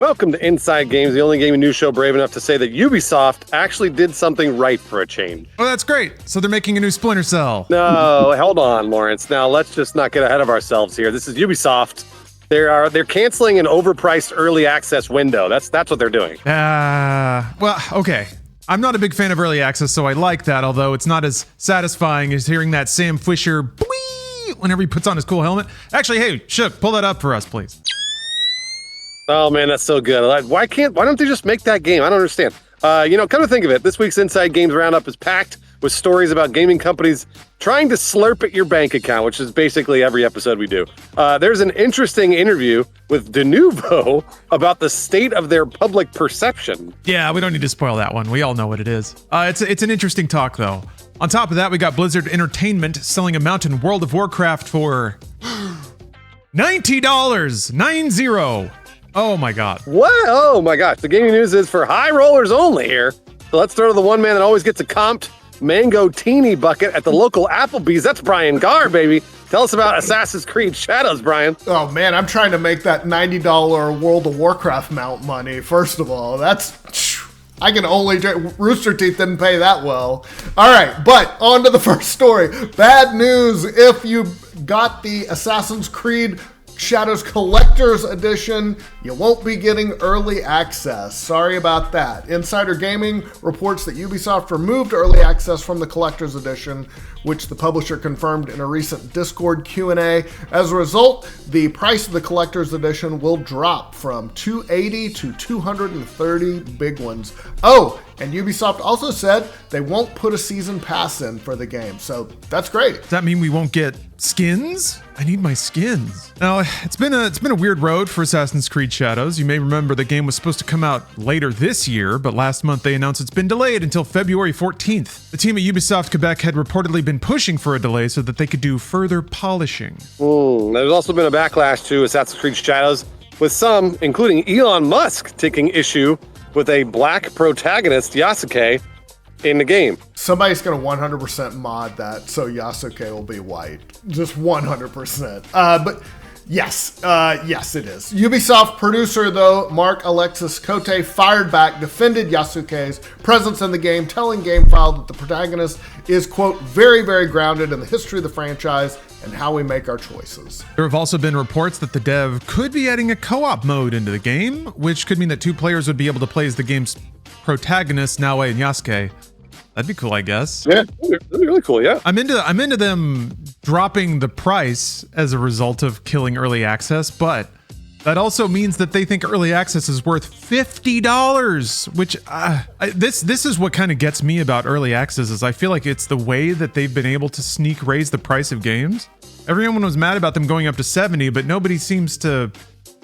Welcome to Inside Games, the only gaming news show brave enough to say that Ubisoft actually did something right for a change. Oh, that's great. So they're making a new Splinter Cell. No, hold on, Lawrence. Now, let's just not get ahead of ourselves here. This is Ubisoft. They're canceling an overpriced early access window. That's what they're doing. Well, okay. I'm not a big fan of early access, so I like that, although it's not as satisfying as hearing that Sam Fisher bwee whenever he puts on his cool helmet. Actually, hey, Shook, pull that up for us, please. Oh man, that's so good. Why don't they just make that game? I don't understand. Come to think of it, this week's Inside Games Roundup is packed with stories about gaming companies trying to slurp at your bank account, which is basically every episode we do. There's an interesting interview with Denuvo about the state of their public perception. Yeah, we don't need to spoil that one. We all know what it is. It's an interesting talk, though. On top of that, we got Blizzard Entertainment selling a mountain World of Warcraft for $90. 90. Oh my God. What? Oh my gosh. The gaming news is for high rollers only here. So let's throw to the one man that always gets a comped mango teeny bucket at the local Applebee's. That's Brian Gaar, baby. Tell us about Assassin's Creed Shadows, Brian. Oh man, I'm trying to make that $90 World of Warcraft mount money. First of all, I can only Rooster Teeth didn't pay that well. All right, but on to the first story. Bad news if you got the Assassin's Creed Shadows Collector's Edition, you won't be getting early access. Sorry about that. Insider Gaming reports that Ubisoft removed early access from the Collector's Edition, which the publisher confirmed in a recent Discord Q&A. As a result, the price of the Collector's Edition will drop from $280 to $230 big ones. Oh, and Ubisoft also said they won't put a season pass in for the game, so that's great. Does that mean we won't get skins? I need my skins. Now, it's been a weird road for Assassin's Creed Shadows. You may remember the game was supposed to come out later this year, but last month they announced it's been delayed until February 14th. The team at Ubisoft Quebec had reportedly been pushing for a delay so that they could do further polishing. There's also been a backlash to Assassin's Creed Shadows, with some, including Elon Musk, taking issue with a black protagonist, Yasuke, in the game. Somebody's going to 100% mod that so Yasuke will be white. Just 100%. But yes, it is. Ubisoft producer, though, Mark Alexis Cote, fired back, defended Yasuke's presence in the game, telling GameFile that the protagonist is, quote, very, very grounded in the history of the franchise and how we make our choices. There have also been reports that the dev could be adding a co-op mode into the game, which could mean that two players would be able to play as the game's protagonists, Naoe and Yasuke. That'd be cool, I guess. Yeah, that'd be really cool, yeah. I'm into them dropping the price as a result of killing early access, but that also means that they think early access is worth $50, which this is what kind of gets me about early access is I feel like it's the way that they've been able to raise the price of games. Everyone was mad about them going up to 70, but nobody seems to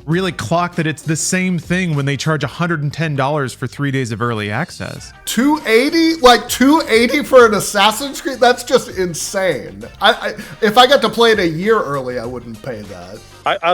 really clock that it's the same thing when they charge $110 for 3 days of early access. $280? Like $280 for an Assassin's Creed? That's just insane. If I got to play it a year early, I wouldn't pay that.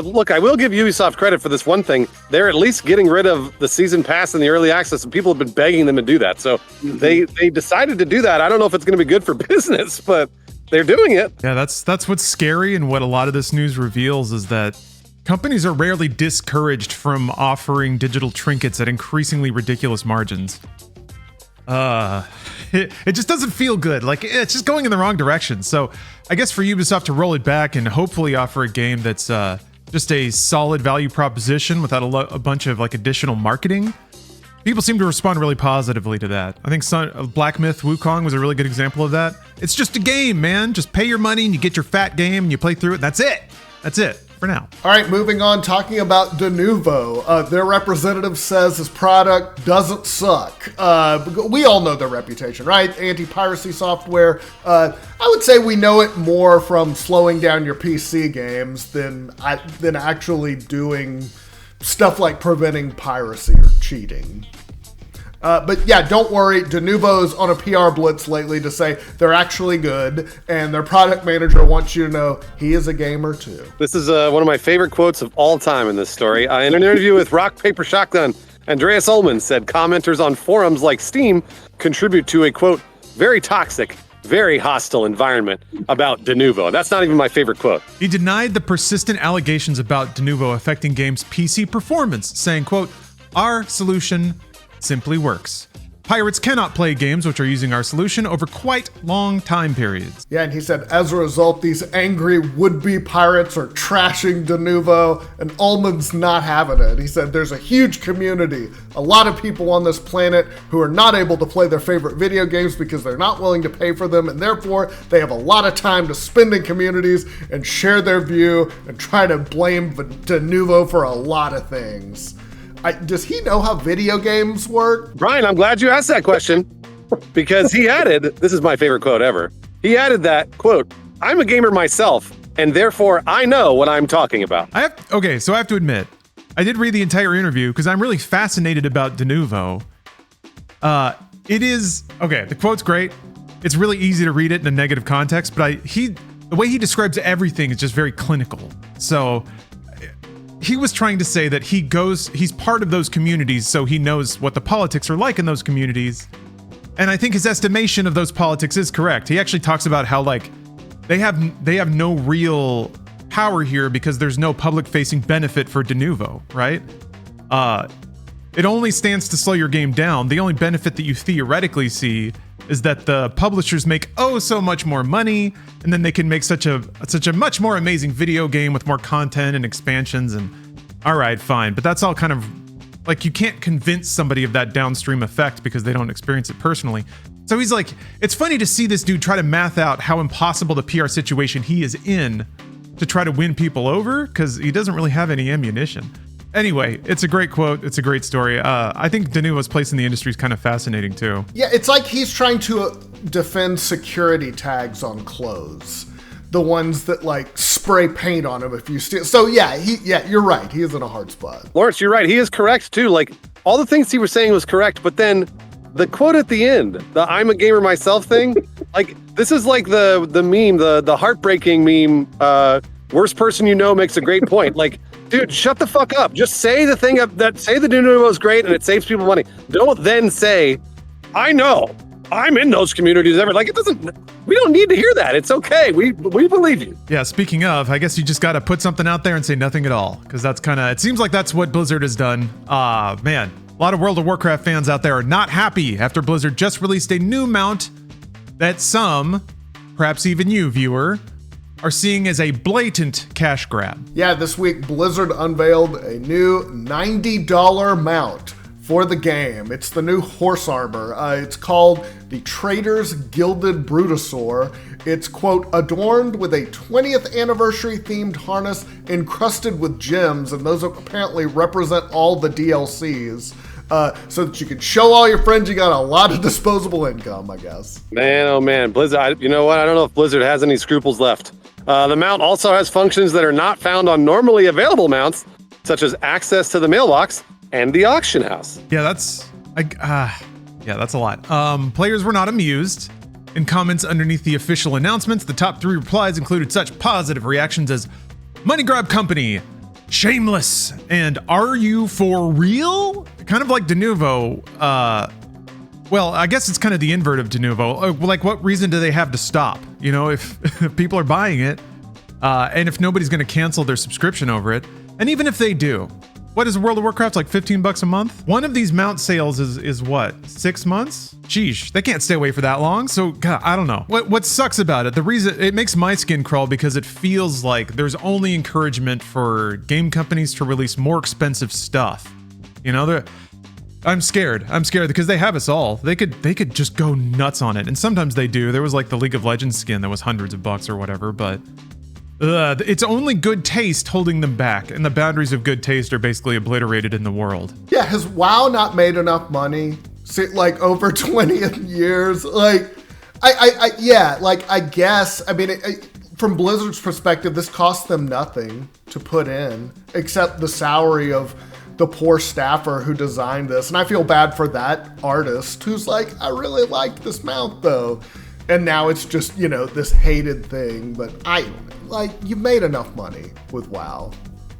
Look, I will give Ubisoft credit for this one thing. They're at least getting rid of the season pass and the early access, and people have been begging them to do that. So they decided to do that. I don't know if it's going to be good for business, but they're doing it. Yeah, that's what's scary, and what a lot of this news reveals is that companies are rarely discouraged from offering digital trinkets at increasingly ridiculous margins. It just doesn't feel good. Like, it's just going in the wrong direction. So I guess for Ubisoft to roll it back and hopefully offer a game that's just a solid value proposition without a bunch of like additional marketing, people seem to respond really positively to that. I think Black Myth Wukong was a really good example of that. It's just a game, man. Just pay your money and you get your fat game and you play through it. That's it. That's it. For now. All right, moving on, talking about Denuvo. Their representative says this product doesn't suck. We all know their reputation, right? Anti-piracy software. I would say we know it more from slowing down your PC games than actually doing stuff like preventing piracy or cheating. But yeah, don't worry. Denuvo's on a PR blitz lately to say they're actually good, and their product manager wants you to know he is a gamer too. This is one of my favorite quotes of all time in this story. In an interview with Rock Paper Shotgun, Andreas Olman said commenters on forums like Steam contribute to a, quote, very toxic, very hostile environment about Denuvo. That's not even my favorite quote. He denied the persistent allegations about Denuvo affecting games' PC performance, saying, quote, Our solution simply works. Pirates cannot play games which are using our solution over quite long time periods. Yeah, and he said, as a result, these angry would-be pirates are trashing Denuvo, and Olman's not having it. He said, there's a huge community, a lot of people on this planet who are not able to play their favorite video games because they're not willing to pay for them, and therefore they have a lot of time to spend in communities and share their view and try to blame Denuvo for a lot of things. Does he know how video games work? Brian, I'm glad you asked that question because he added, this is my favorite quote ever. He added that, quote, I'm a gamer myself, and therefore I know what I'm talking about. Okay, so I have to admit, I did read the entire interview because I'm really fascinated about Denuvo. The quote's great. It's really easy to read it in a negative context, but the way he describes everything is just very clinical. So he was trying to say that he's part of those communities, so he knows what the politics are like in those communities. And I think his estimation of those politics is correct. He actually talks about how like they have no real power here because there's no public-facing benefit for Denuvo, right? It only stands to slow your game down. The only benefit that you theoretically see is that the publishers make so much more money, and then they can make such a much more amazing video game with more content and expansions. And all right, fine, but that's all kind of like, you can't convince somebody of that downstream effect because they don't experience it personally. So he's like, it's funny to see this dude try to math out how impossible the PR situation he is in to try to win people over because he doesn't really have any ammunition. Anyway, it's a great quote. It's a great story. I think Denuvo's place in the industry is kind of fascinating too. Yeah, it's like he's trying to defend security tags on clothes. The ones that like spray paint on them if you steal. So yeah, you're right. He is in a hard spot. Lawrence, you're right. He is correct too. Like all the things he was saying was correct, but then the quote at the end, the I'm a gamer myself thing, like this is like the meme, the heartbreaking meme, worst person you know makes a great point. Like, dude, shut the fuck up. Just say the thing say the Denuvo is great and it saves people money. Don't then say, I know, I'm in those communities. Like we don't need to hear that. It's okay. We believe you. Yeah, speaking of, I guess you just got to put something out there and say nothing at all. Because that's it seems like that's what Blizzard has done. Man, a lot of World of Warcraft fans out there are not happy after Blizzard just released a new mount that some, perhaps even you, viewer, are seeing as a blatant cash grab. Yeah, this week Blizzard unveiled a new $90 mount for the game. It's the new horse armor. It's called the Trader's Gilded Brutosaur. It's, quote, adorned with a 20th anniversary themed harness encrusted with gems, and those apparently represent all the DLCs. So that you can show all your friends you got a lot of disposable income, I guess. Man, oh man, Blizzard, you know what? I don't know if Blizzard has any scruples left. The mount also has functions that are not found on normally available mounts, such as access to the mailbox and the auction house. Yeah, that's a lot. Players were not amused. In comments underneath the official announcements, the top 3 replies included such positive reactions as Money Grab Company, Shameless, and Are You For Real? Kind of like Denuvo. Well, I guess it's kind of the invert of Denuvo. Like, what reason do they have to stop? You know, if people are buying it, and if nobody's going to cancel their subscription over it, and even if they do, what is World of Warcraft, like $15 a month? One of these mount sales is what, 6 months? Sheesh, they can't stay away for that long. So, God, I don't know. What sucks about it, the reason it makes my skin crawl because it feels like there's only encouragement for game companies to release more expensive stuff. You know, I'm scared because they have us all. They could just go nuts on it. And sometimes they do. There was like the League of Legends skin that was hundreds of bucks or whatever, but it's only good taste holding them back, and the boundaries of good taste are basically obliterated in the world. Yeah, has WoW not made enough money? Like over 20 years? Like, I guess, I mean, from Blizzard's perspective, this costs them nothing to put in, except the salary of the poor staffer who designed this. And I feel bad for that artist who's like, I really liked this mount though. And now it's just, you know, this hated thing. But you've made enough money with WoW.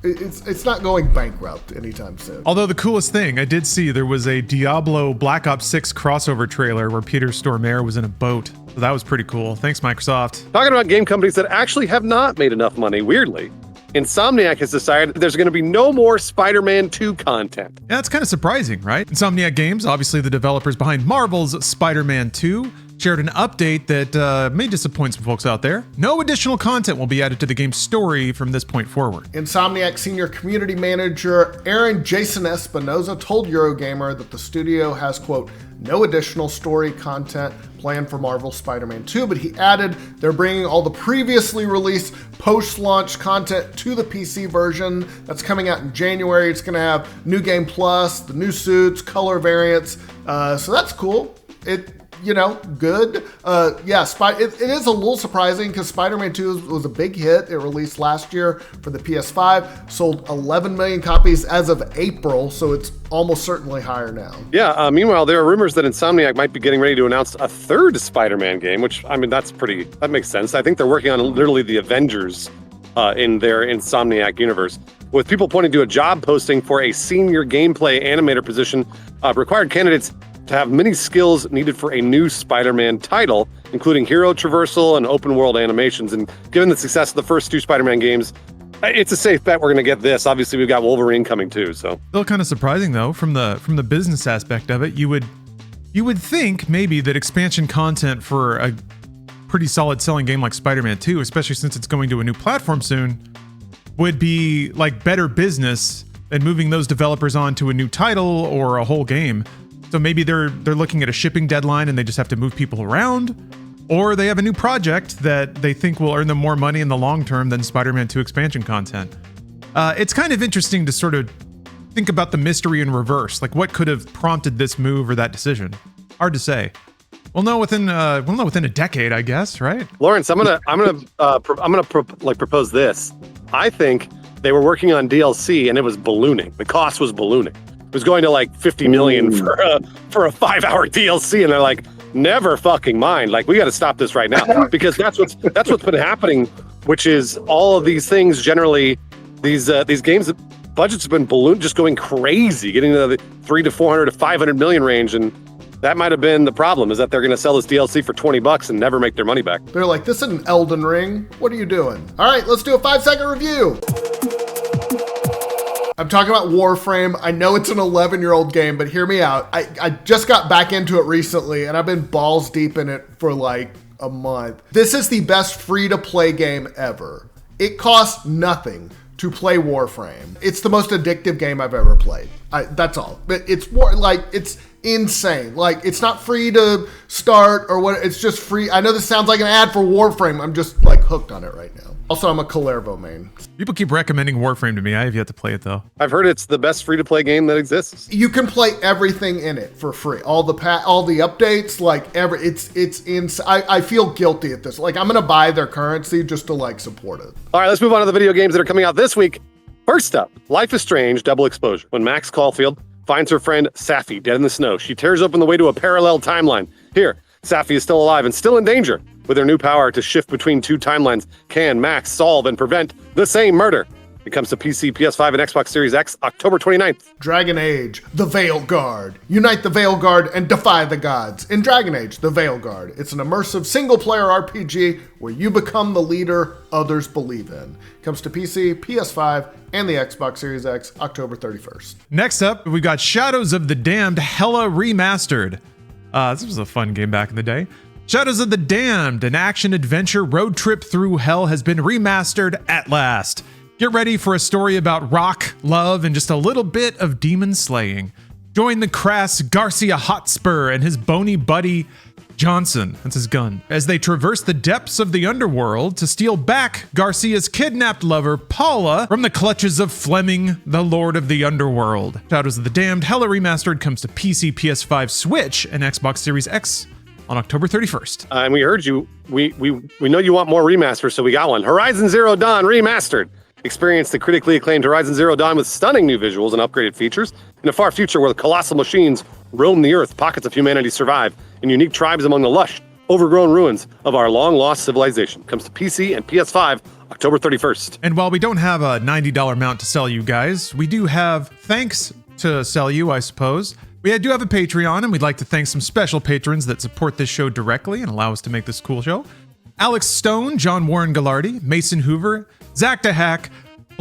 It's not going bankrupt anytime soon. Although the coolest thing, I did see there was a Diablo Black Ops 6 crossover trailer where Peter Stormare was in a boat. So that was pretty cool. Thanks, Microsoft. Talking about game companies that actually have not made enough money, weirdly. Insomniac has decided there's going to be no more Spider-Man 2 content. Yeah, that's kind of surprising, right? Insomniac Games, obviously the developers behind Marvel's Spider-Man 2, shared an update that may disappoint some folks out there. No additional content will be added to the game's story from this point forward. Insomniac senior community manager Aaron Jason Espinoza told Eurogamer that the studio has, quote, no additional story content planned for Marvel's Spider-Man 2, but he added they're bringing all the previously released post-launch content to the PC version that's coming out in January. It's going to have New Game Plus, the new suits, color variants, so that's cool. Good. It is a little surprising because Spider-Man 2 was a big hit. It released last year for the PS5, sold 11 million copies as of April, so it's almost certainly higher now. Yeah, meanwhile, there are rumors that Insomniac might be getting ready to announce a third Spider-Man game, which, I mean, that makes sense. I think they're working on literally the Avengers in their Insomniac universe, with people pointing to a job posting for a senior gameplay animator position. Required candidates to have many skills needed for a new Spider-Man title, including hero traversal and open world animations. And given the success of the first two Spider-Man games, it's a safe bet we're going to get this. Obviously, we've got Wolverine coming too. So still kind of surprising though, from the business aspect of it. You would think maybe that expansion content for a pretty solid selling game like Spider-Man 2, especially since it's going to a new platform soon, would be like better business than moving those developers on to a new title or a whole game. So maybe they're looking at a shipping deadline and they just have to move people around, or they have a new project that they think will earn them more money in the long term than Spider-Man 2 expansion content. It's kind of interesting to sort of think about the mystery in reverse, like what could have prompted this move or that decision. Hard to say. We'll know within a decade, I guess, right? Lawrence, I'm gonna propose this. I think they were working on DLC and it was ballooning. The cost was ballooning. It was going to like 50 million for a 5-hour DLC, and they're like, never fucking mind. Like, we got to stop this right now, because that's what's been happening. Which is all of these things generally, these games budgets have been ballooned, just going crazy, getting to the 300 to 400 to 500 million range, and that might have been the problem, is that they're going to sell this DLC for $20 and never make their money back. They're like, this isn't Elden Ring. What are you doing? All right, let's do a 5-second review. I'm talking about Warframe. I know it's an 11-year-old game, but hear me out. I just got back into it recently, and I've been balls deep in it for like a month. This is the best free-to-play game ever. It costs nothing to play Warframe. It's the most addictive game I've ever played. That's all. But it's insane. Like, it's not free to start or what. It's just free. I know this sounds like an ad for Warframe. I'm just like hooked on it right now. Also, I'm a Calervo main. People keep recommending Warframe to me. I have yet to play it though. I've heard it's the best free-to-play game that exists. You can play everything in it for free. All the updates, like it's I feel guilty at this. Like, I'm gonna buy their currency just to like support it. All right, let's move on to the video games that are coming out this week. First up, Life is Strange: Double Exposure. When Max Caulfield finds her friend Safi dead in the snow, she tears open the way to a parallel timeline. Here, Safi is still alive and still in danger. With her new power to shift between two timelines, can Max solve and prevent the same murder? It comes to PC, PS5, and Xbox Series X October 29th. Dragon Age: The Veil Guard. Unite the Veil Guard and defy the gods. In Dragon Age: The Veil Guard, it's an immersive single-player RPG where you become the leader others believe in. It comes to PC, PS5, and the Xbox Series X October 31st. Next up, we've got Shadows of the Damned Hella Remastered. This was a fun game back in the day. Shadows of the Damned, an action-adventure road trip through hell, has been remastered at last. Get ready for a story about rock, love, and just a little bit of demon slaying. Join the crass Garcia Hotspur and his bony buddy Johnson, that's his gun, as they traverse the depths of the underworld to steal back Garcia's kidnapped lover Paula from the clutches of Fleming, the Lord of the Underworld. Shadows of the Damned Hella Remastered comes to PC, PS5, Switch, and Xbox Series X on October 31st. And we heard you. We know you want more remasters, so we got one. Horizon Zero Dawn Remastered. Experience the critically acclaimed Horizon Zero Dawn with stunning new visuals and upgraded features in a far future where the colossal machines roam the earth, pockets of humanity survive, and unique tribes among the lush, overgrown ruins of our long-lost civilization. Comes to PC and PS5 October 31st. And while we don't have a $90 mount to sell you guys, we do have thanks to sell you, I suppose. We do have a Patreon, and we'd like to thank some special patrons that support this show directly and allow us to make this cool show. Alex Stone, John Warren Gallardi, Mason Hoover, Zach DeHack,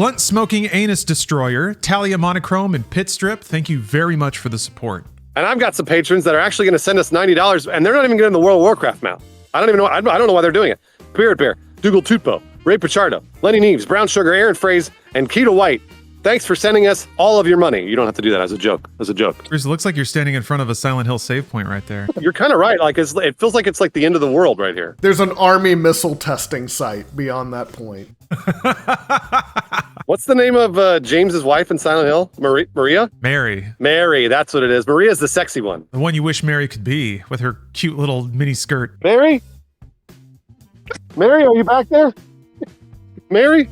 Blunt Smoking Anus Destroyer, Talia Monochrome, and Pitstrip, thank you very much for the support. And I've got some patrons that are actually going to send us $90, and they're not even getting the World of Warcraft mount. I don't even know. I don't know why they're doing it. Spirit Bear, Dougal Tutpo, Ray Pichardo, Lenny Neves, Brown Sugar, Aaron Fraze, and Keto White. Thanks for sending us all of your money. You don't have to do that as a joke. Bruce, it looks like you're standing in front of a Silent Hill save point right there. You're kind of right. Like it feels like it's like the end of the world right here. There's an army missile testing site beyond that point. What's the name of James's wife in Silent Hill? Maria? Mary, that's what it is. Maria's the sexy one. the one you wish Mary could be with her cute little mini skirt. Mary? Mary, are you back there? Mary?